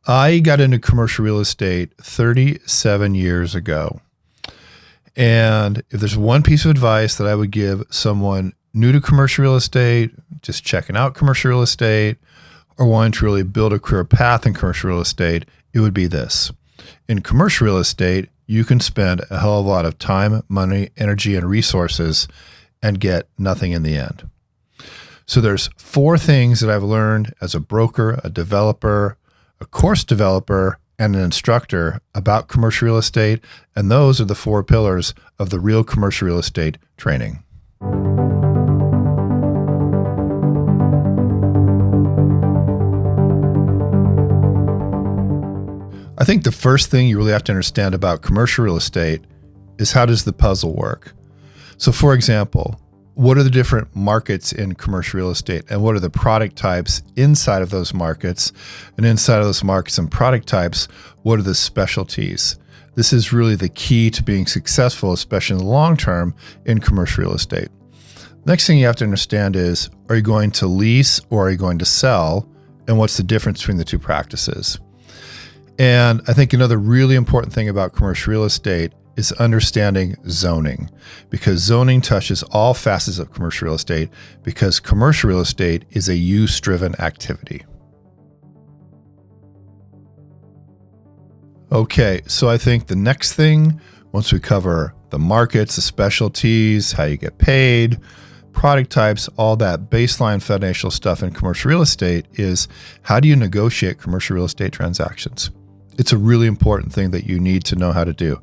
I got into commercial real estate 37 years ago. And if there's one piece of advice that I would give someone new to commercial real estate, just checking out commercial real estate, or wanting to really build a career path in commercial real estate, it would be this. In commercial real estate, you can spend a hell of a lot of time, money, energy, and resources and get nothing in the end. So there's 4 things that I've learned as a broker, a developer, a course developer, and an instructor about commercial real estate, and those are the 4 pillars of the real commercial real estate training. I think the first thing you really have to understand about commercial real estate is how does the puzzle work? So for example, what are the different markets in commercial real estate, and what are the product types inside of those markets? And inside of those markets and product types, what are the specialties? This is really the key to being successful, especially in the long term in commercial real estate. Next thing you have to understand is, are you going to lease or are you going to sell? And what's the difference between the 2 practices? And I think another really important thing about commercial real estate is understanding zoning, because zoning touches all facets of commercial real estate, because commercial real estate is a use-driven activity. Okay, so I think the next thing, once we cover the markets, the specialties, how you get paid, product types, all that baseline foundational stuff in commercial real estate, is how do you negotiate commercial real estate transactions? It's a really important thing that you need to know how to do.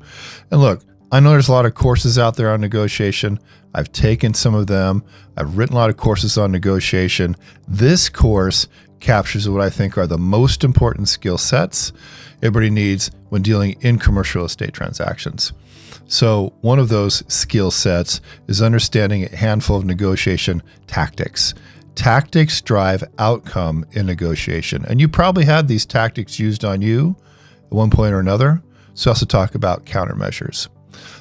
And look, I know there's a lot of courses out there on negotiation. I've taken some of them. I've written a lot of courses on negotiation. This course captures what I think are the most important skill sets everybody needs when dealing in commercial real estate transactions. So one of those skill sets is understanding a handful of negotiation tactics. Tactics drive outcome in negotiation. And you probably had these tactics used on you at one point or another. So we also talk about countermeasures.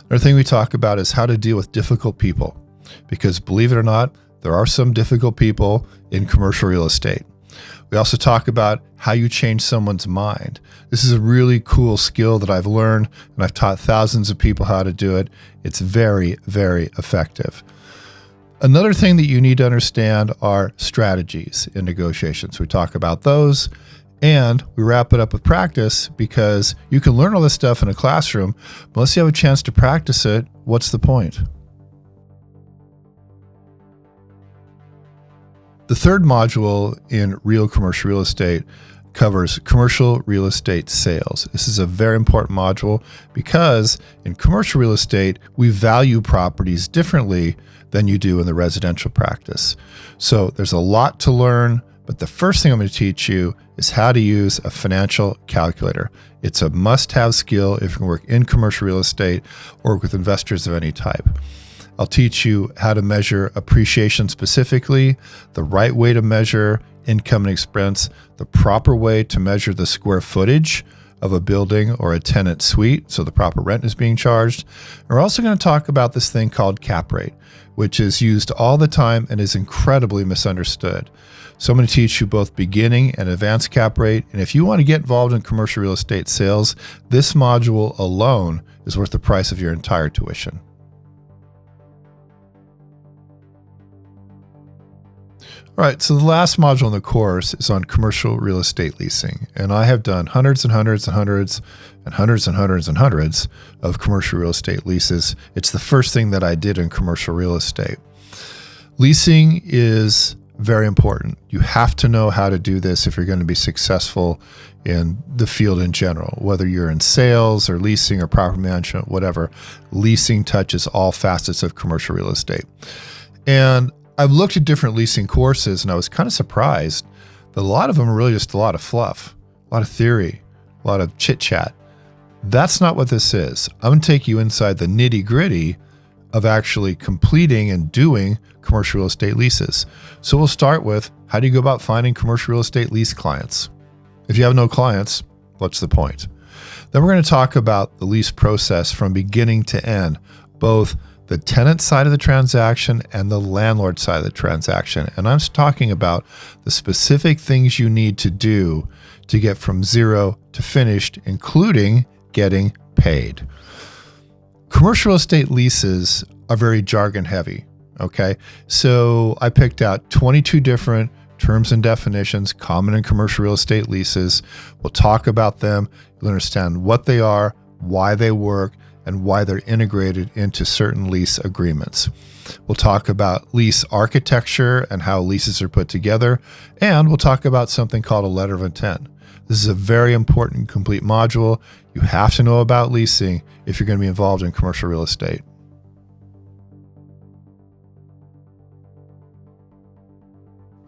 Another thing we talk about is how to deal with difficult people, because believe it or not, there are some difficult people in commercial real estate. We also talk about how you change someone's mind. This is a really cool skill that I've learned, and I've taught thousands of people how to do it. It's very, very effective. Another thing that you need to understand are strategies in negotiations. We talk about those. And we wrap it up with practice, because you can learn all this stuff in a classroom, but unless you have a chance to practice it, what's the point? The third module in real commercial real estate covers commercial real estate sales. This is a very important module because in commercial real estate, we value properties differently than you do in the residential practice. So there's a lot to learn. But the first thing I'm going to teach you is how to use a financial calculator. It's a must-have skill if you can work in commercial real estate or work with investors of any type. I'll teach you how to measure appreciation specifically, the right way to measure income and expense, the proper way to measure the square footage of a building or a tenant suite, so the proper rent is being charged. We're also going to talk about this thing called cap rate, which is used all the time and is incredibly misunderstood. So I'm going to teach you both beginning and advanced cap rate. And if you want to get involved in commercial real estate sales, this module alone is worth the price of your entire tuition. All right, so the last module in the course is on commercial real estate leasing. And I have done hundreds and hundreds and hundreds and hundreds and hundreds and hundreds of commercial real estate leases. It's the first thing that I did in commercial real estate. Leasing is very important. You have to know how to do this if you're going to be successful in the field in general, whether you're in sales or leasing or property management, whatever. Leasing touches all facets of commercial real estate. And I've looked at different leasing courses and I was kind of surprised that a lot of them are really just a lot of fluff, a lot of theory, a lot of chit chat. That's not what this is. I'm going to take you inside the nitty gritty of actually completing and doing commercial real estate leases. So we'll start with, how do you go about finding commercial real estate lease clients? If you have no clients, what's the point? Then we're going to talk about the lease process from beginning to end, both the tenant side of the transaction and the landlord side of the transaction. And I'm talking about the specific things you need to do to get from zero to finished, including getting paid. Commercial real estate leases are very jargon heavy. Okay. So I picked out 22 different terms and definitions common in commercial real estate leases. We'll talk about them. You'll understand what they are, why they work, and why they're integrated into certain lease agreements. We'll talk about lease architecture and how leases are put together, and we'll talk about something called a letter of intent. This is a very important complete module. You have to know about leasing if you're going to be involved in commercial real estate.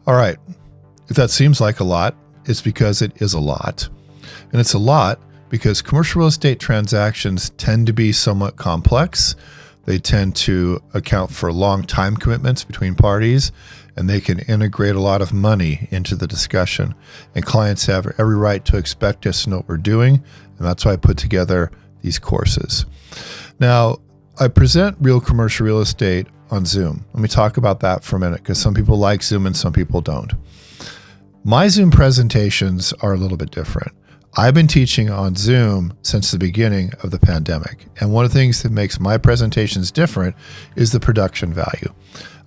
All right, if that seems like a lot, it's because it is a lot. And it's a lot because commercial real estate transactions tend to be somewhat complex. They tend to account for long time commitments between parties, and they can integrate a lot of money into the discussion. And clients have every right to expect us to know what we're doing, and that's why I put together these courses. Now, I present real commercial real estate on Zoom. Let me talk about that for a minute, because some people like Zoom and some people don't. My Zoom presentations are a little bit different. I've been teaching on Zoom since the beginning of the pandemic. And one of the things that makes my presentations different is the production value.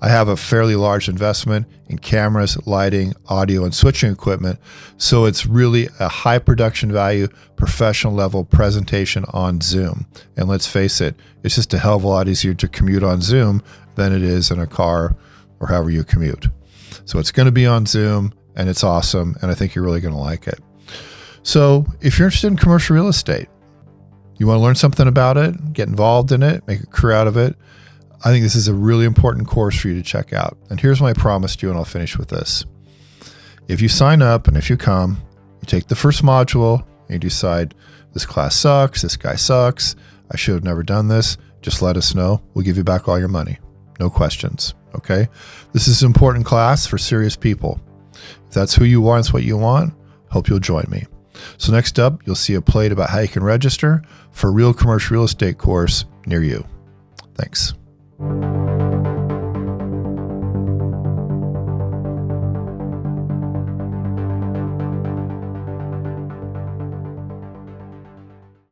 I have a fairly large investment in cameras, lighting, audio, and switching equipment. So it's really a high production value, professional level presentation on Zoom. And let's face it, it's just a hell of a lot easier to commute on Zoom than it is in a car or however you commute. So it's going to be on Zoom, and it's awesome. And I think you're really going to like it. So if you're interested in commercial real estate, you want to learn something about it, get involved in it, make a career out of it, I think this is a really important course for you to check out. And here's my promise to you, and I'll finish with this. If you sign up and if you come, you take the first module and you decide this class sucks, this guy sucks, I should have never done this, just let us know. We'll give you back all your money. No questions. Okay? This is an important class for serious people. If that's who you are and it's what you want, hope you'll join me. So next up, you'll see a plate about how you can register for a real commercial real estate course near you. Thanks.